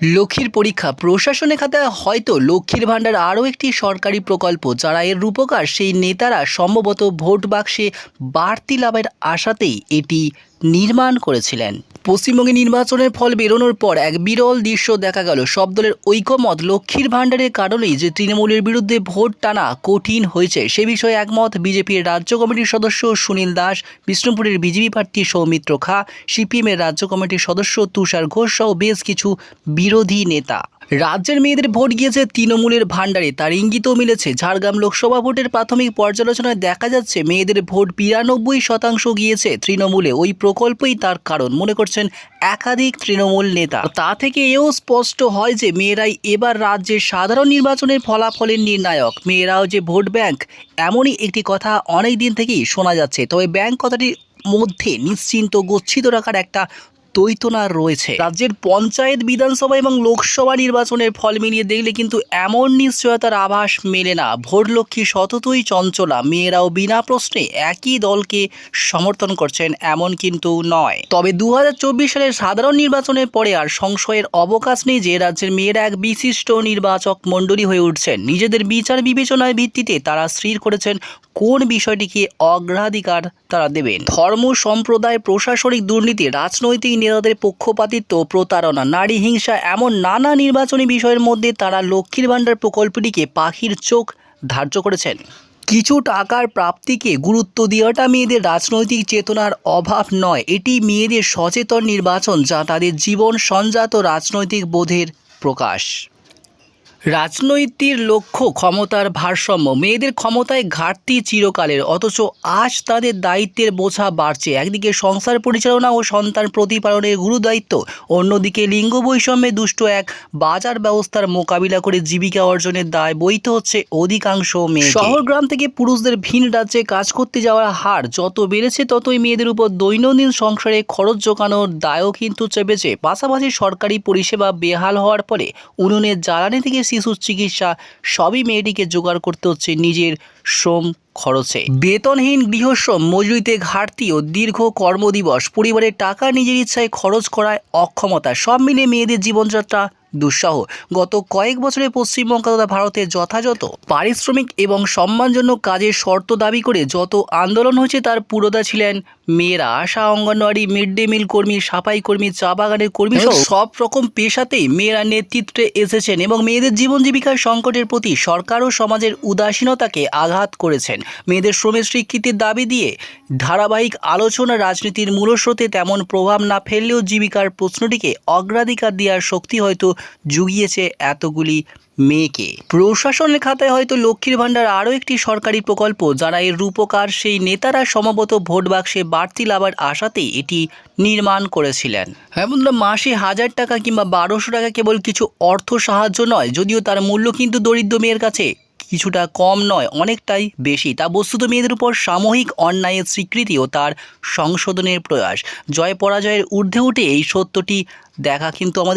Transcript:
লক্ষ্মীর পরীক্ষা প্রশাসনের খাতায় হয়তো লক্ষ্মীর ভাণ্ডার আরও একটি সরকারি প্রকল্প। যারা এর রূপকার সেই নেতারা সম্ভবত ভোট বাক্সে বাড়তি লাভের আশাতেই এটি নির্মাণ করেছিলেন। পশ্চিমবঙ্গে নির্বাচনের ফল বেরোনোর পর এক বিরল দৃশ্য দেখা গেল। সব দলের ঐকমত লক্ষ্মীর ভাণ্ডারের কারণেই যে তৃণমূলের বিরুদ্ধে ভোট টানা কঠিন হয়েছে সে বিষয়ে একমত বিজেপির রাজ্য কমিটির সদস্য সুনীল দাস, বিষ্ণুপুরের বিজেপি প্রার্থী সৌমিত্র খা, সিপিএমের রাজ্য কমিটির সদস্য তুষার ঘোষ সহ বেশ কিছু বিরোধী নেতা। রাজ্যের মেয়েদের ভোট গিয়েছে তৃণমূলের ভাণ্ডারে, তার ইঙ্গিতও মিলেছে। ঝাড়গ্রাম লোকসভা ভোটের প্রাথমিক পর্যালোচনায় দেখা যাচ্ছে মেয়েদের ভোট 92% গিয়েছে তৃণমূলে। ওই প্রকল্পই তার কারণ মনে করছেন একাধিক তৃণমূল নেতা। তা থেকে এও স্পষ্ট হয় যে মেয়েরাই এবার রাজ্যের সাধারণ নির্বাচনের ফলাফলের নির্ণায়ক। মেয়েরাও যে ভোট ব্যাংক, এমনই একটি কথা অনেক দিন থেকেই শোনা যাচ্ছে। তবে ব্যাংক কথাটির মধ্যে নিশ্চিন্ত গচ্ছিত রাখার একটা দ্বৈতনা রয়েছে। রাজ্যের পঞ্চায়েত, বিধানসভা এবং লোকসভা নির্বাচনের ফল মিলিয়ে দেখলে কিন্তু এমন নিশ্চয়তার আভাস মেলে না। ভোট লক্ষ্মী সততই চঞ্চলা, মেয়েরাও বিনা প্রশ্নে একই দলকে সমর্থন করছেন এমন কিন্তু নয়। তবে 2024 সালের সাধারণ নির্বাচনের পরে আর সংশয়ের অবকাশ নেই যে রাজ্যের মেয়েরা এক বিশিষ্ট নির্বাচক মণ্ডলী হয়ে উঠছেন। নিজেদের বিচার বিবেচনার ভিত্তিতে তারা স্থির করেছেন কোন বিষয়টিকে অগ্রাধিকার তারা দেবেন। ধর্ম, সম্প্রদায়, প্রশাসনিক দুর্নীতি, রাজনৈতিক নেতাদের পক্ষপাতিত্ব, প্রতারণা, নারী হিংসা, এমন নানা নির্বাচনী বিষয়ের মধ্যে তারা লক্ষ্মীর ভাণ্ডার প্রকল্পটিকে পাখির চোখ ধার্য করেছেন। কিছু টাকার প্রাপ্তিকে গুরুত্ব দেওয়াটা মেয়েদের রাজনৈতিক চেতনার অভাব নয়, এটি মেয়েদের সচেতন নির্বাচন, যা তাদের জীবন সঞ্জাত রাজনৈতিক বোধের প্রকাশ। রাজনৈতিক লক্ষ্য ক্ষমতার ভারসাম্য। মেয়েদের ক্ষমতায় ঘাটতি চিরকালের, অথচ আজ তাদের দায়িত্বের বোঝা বাড়ছে। একদিকে সংসার পরিচালনা ও সন্তান প্রতিপালনের গুরু দায়িত্ব, অন্যদিকে লিঙ্গ বৈষম্যে দুষ্ট এক বাজার ব্যবস্থার মোকাবিলা করে জীবিকা অর্জনের দায় বইতে হচ্ছে অধিকাংশ মেয়ে। শহর গ্রাম থেকে পুরুষদের ভিন রাজ্যে কাজ করতে যাওয়ার হার যত বেড়েছে ততই মেয়েদের উপর দৈনন্দিন সংসারে খরচ জোগানোর দায়ও কিন্তু চেপেছে। পাশাপাশি সরকারি পরিষেবা বেহাল হওয়ার ফলে উনুনের জ্বালানি থেকে শিশুর চিকিৎসা সবই মেয়েটিকে জোগাড় করতে হচ্ছে নিজের শ্রম খরচে। বেতনহীন গৃহশ্রম, মজুরিতে ঘাটতি ও দীর্ঘ কর্মদিবস, পরিবারের টাকা নিজের ইচ্ছায় খরচ করায় অক্ষমতা, সব মিলে মেয়েদের জীবনযাত্রা দুঃসহ। গত কয়েক বছরে পশ্চিমবঙ্গ তথা ভারতে যথাযথ পারিশ্রমিক এবং সম্মানজনক কাজের শর্ত দাবি করে যত আন্দোলন হয়েছে তার পুরোধা ছিলেন মেয়েরা। আশা, অঙ্গনওয়াড়ি, মিড ডে মিল কর্মী, সাফাই কর্মী, চা বাগানের কর্মী সহ সব রকম পেশাতেই মেয়েরা নেতৃত্বে এসেছেন এবং মেয়েদের জীবন জীবিকার সংকটের প্রতি সরকার ও সমাজের উদাসীনতাকে আঘাত করেছেন। মেয়েদের শ্রমের স্বীকৃতির দাবি দিয়ে ধারাবাহিক আলোচনা রাজনীতির মূলস্রোতে তেমন প্রভাব না ফেললেও জীবিকার প্রশ্নটিকে অগ্রাধিকার দেওয়ার শক্তি হয়তো জুগিয়েছে এতগুলি মেয়েকে। প্রশাসনের খাতায় হয়তো লক্ষ্মীর ভাণ্ডার আরও একটি সরকারি প্রকল্প। যারা এর রূপকার সেই নেতারা সম্ভবত ভোট বাক্সে বাড়তি লাভের আশাতেই এটি নির্মাণ করেছিলেন। হ্যাঁ বন্ধুরা, মাসে 1000 টাকা কিংবা 1200 টাকা কেবল কিছু অর্থ সাহায্য নয়, যদিও তার মূল্য কিন্তু দরিদ্র মেয়ের কাছে কিছুটা কম নয়, অনেকটাই বেশি। তা বস্তুত মেয়েদের উপর সাময়িক অন্যায়ের স্বীকৃতি ও তার সংশোধনের প্রয়াস। জয় পরাজয়ের ঊর্ধ্বে উঠে এই সত্যটি দেখা কিন্তু আমাদের